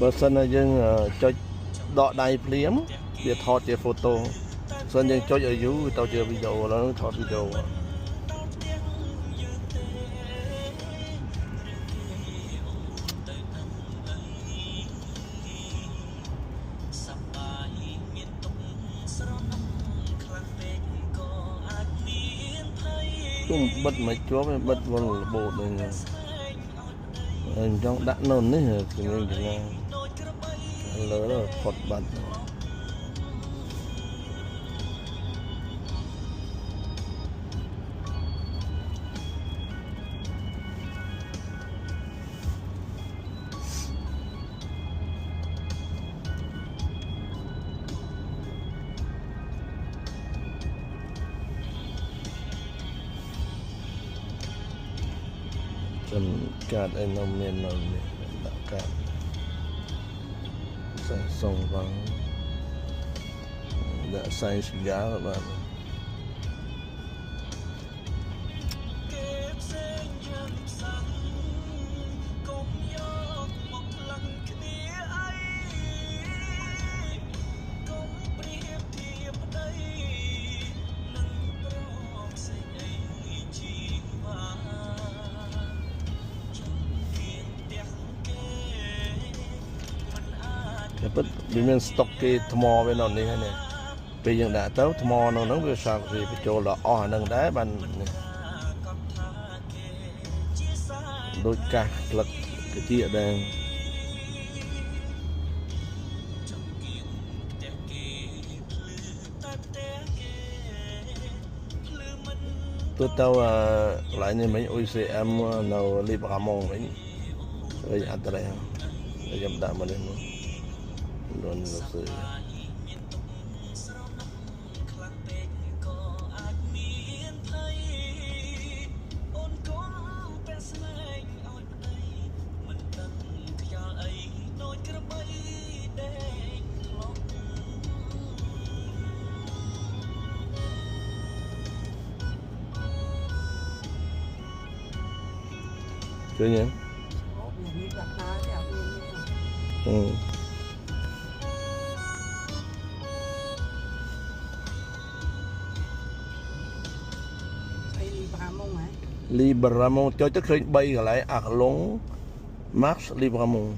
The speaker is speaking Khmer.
បើសិនណាយើងចុចដកដៃភ្លាមវាថតជាហ្វូតូសិនយើងចុចឲ្យយូរទៅជាវីដេអូឡើងថតវីដេអូគុំបិទមិនជាប់បិទវល់របូតហ្នឹងអញ្ចឹងដាក់នៅនេះគឺយើងចឹងលើផុតបាត់ចំកាត់ឯនោះមាននៅនេះដាក់កាត់សងវងដាក់សៃស្យាបាទពិតវាមានស្តុកគេថ្មវានៅនេះហ្នឹងពេលយើងដាក់ទៅថ្មនៅហ្នឹងវាសាកវាបញ្ចូលដល់អស់អាហ្នឹងដែរបានដូចកាសក្លឹកកាជាដែរទៅកន្លែងនេះមិញ UCM នៅលីបកាម៉ុងវិញហើយអត់ដែរខ្ញុំដាក់មកនេះមកluôn là sự chưa nhỉ? Libramon cho chắc khơi bay lại ạc lông Max Libramon